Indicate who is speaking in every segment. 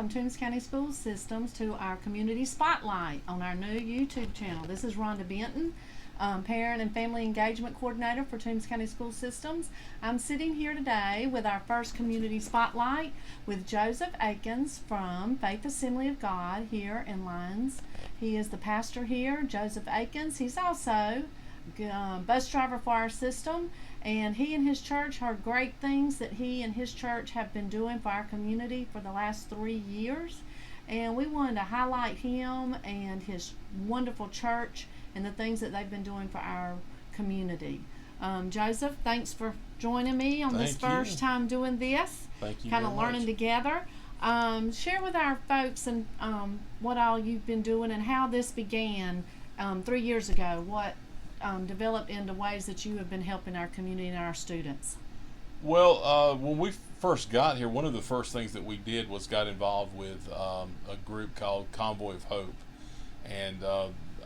Speaker 1: from Toombs County School Systems to our Community Spotlight on our new YouTube channel. This is Rhonda Benton, Parent and Family Engagement Coordinator for Toombs County School Systems. I'm sitting here today with our first Community Spotlight with Joseph Akins from Faith Assembly of God here in Lyons. He is the pastor here, Joseph Akins. He's also bus driver for our system, and he and his church heard great things that he and his church have been doing for our community for the last 3 years, and we wanted to highlight him and his wonderful church and the things that they've been doing for our community. Joseph, thanks for joining me on this first time doing this.
Speaker 2: Thank you.
Speaker 1: Kind of learning together. Share with our folks and what all you've been doing and how this began 3 years ago. What developed into ways that you have been helping our community and our students?
Speaker 2: Well, when we first got here, one of the first things that we did was got involved with a group called Convoy of Hope. And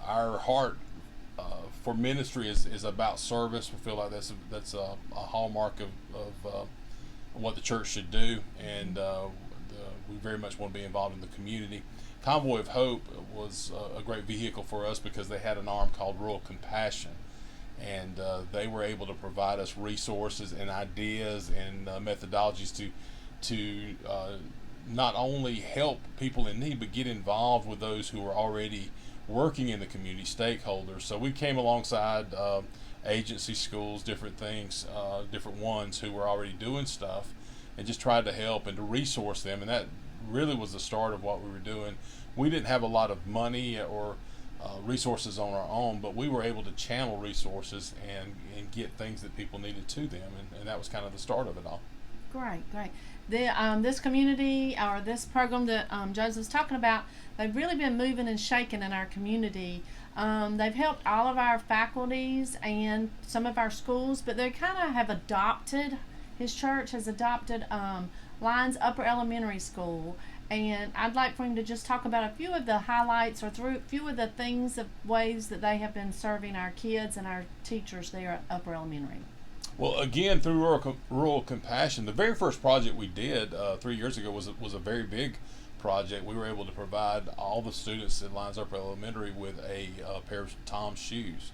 Speaker 2: our heart for ministry is about service. We feel like that's a hallmark of what the church should do. And we very much want to be involved in the community. Convoy of Hope was a great vehicle for us because they had an arm called Rural Compassion, and they were able to provide us resources and ideas and methodologies to not only help people in need, but get involved with those who were already working in the community, stakeholders. So we came alongside agency schools, different things, different ones who were already doing stuff, and just tried to help and to resource them. And that really was the start of what we were doing. We didn't have a lot of money or resources on our own, but we were able to channel resources and get things that people needed to them, and that was kind of the start of it all.
Speaker 1: Great. This community, or this program that Joseph's talking about, they've really been moving and shaking in our community. They've helped all of our faculties and some of our schools, but they kind of have adopted, his church has adopted Lyons Upper Elementary School, and I'd like for him to just talk about a few of the highlights or through a few of the things of ways that they have been serving our kids and our teachers there at Upper Elementary.
Speaker 2: Well, again, through Rural Compassion, the very first project we did 3 years ago was a very big project. We were able to provide all the students at Lyons Upper Elementary with a pair of Toombs shoes.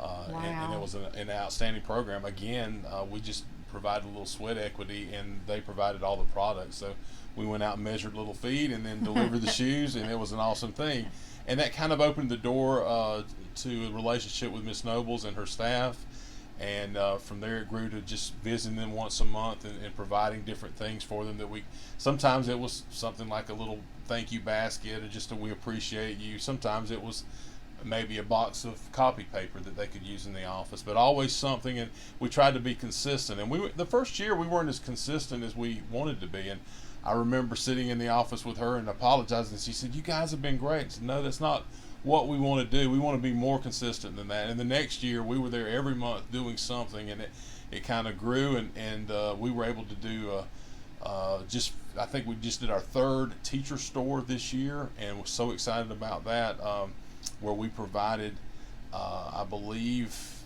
Speaker 1: Wow.
Speaker 2: And it was an outstanding program. Again, we just provided a little sweat equity, and they provided all the products. So we went out and measured little feet and then delivered the shoes, and it was an awesome thing. And that kind of opened the door to a relationship with Miss Nobles and her staff. And from there it grew to just visiting them once a month and providing different things for them sometimes it was something like a little thank you basket or just a we appreciate you. Sometimes it was maybe a box of copy paper that they could use in the office, but always something. And we tried to be consistent, and the first year we weren't as consistent as we wanted to be. And I remember sitting in the office with her and apologizing. She said, "You guys have been great." I said, "No, that's not what we want to do. We want to be more consistent than that." And the next year we were there every month doing something, and it kind of grew, and we were able to do I think we just did our third teacher store this year, and was so excited about that, where we provided I believe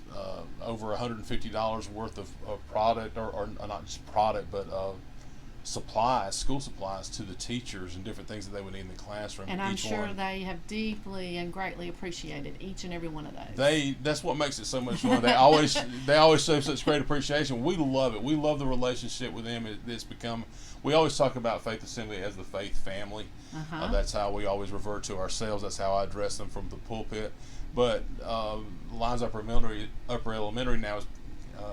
Speaker 2: over $150 worth of product, or not just product, but school supplies to the teachers and different things that they would need in the classroom.
Speaker 1: And I'm sure they have deeply and greatly appreciated each and every one of those.
Speaker 2: That's what makes it so much fun. They always show such great appreciation. We love it. We love the relationship with them. It's become, we always talk about Faith Assembly as the faith family. That's how we always refer to ourselves. That's how I address them from the pulpit. But Lyons Upper Elementary now is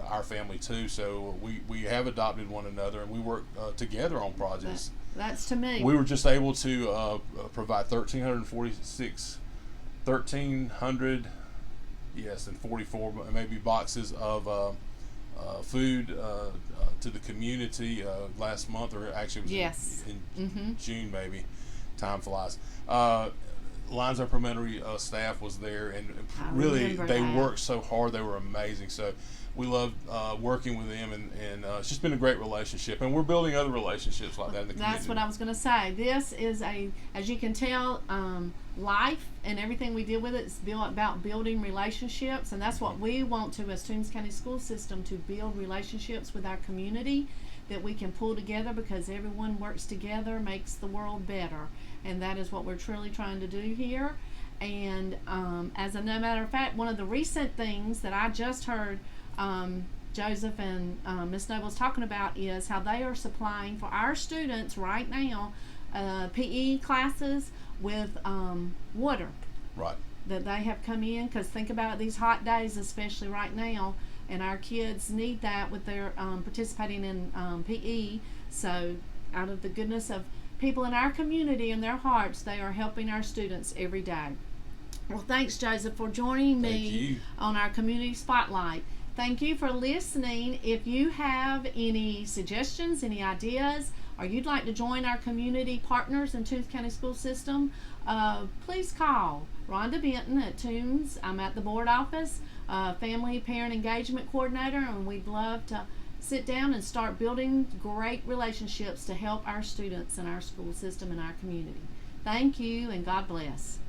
Speaker 2: our family too, so we have adopted one another, and we work together on projects.
Speaker 1: That's to me.
Speaker 2: We were just able to provide 1,344 maybe boxes of food to the community last month, or actually it was in June maybe. Time flies. Lyons Upper Elementary staff was there, and really they worked so hard. They were amazing. So we loved working with them, and it's just been a great relationship, and we're building other relationships like that in the community.
Speaker 1: That's what I was going to say. This is as you can tell, life and everything we deal with it is about building relationships, and that's what we want to as Toombs County School System, to build relationships with our community that we can pull together, because everyone works together makes the world better, and that is what we're truly trying to do here. And as a no matter of fact, one of the recent things that I just heard Joseph and Miss Noble's talking about is how they are supplying for our students right now PE classes with water
Speaker 2: Right.
Speaker 1: that they have come in, because think about these hot days, especially right now, and our kids need that with their participating in PE. So out of the goodness of people in our community and their hearts, they are helping our students every day. Well, thanks, Joseph, for joining me on our community spotlight. Thank you for listening. If you have any suggestions, any ideas, or you'd like to join our community partners in Toombs County School System, please call Rhonda Benton at Toombs. I'm at the board office, Family Parent Engagement Coordinator, and we'd love to sit down and start building great relationships to help our students in our school system and our community. Thank you, and God bless.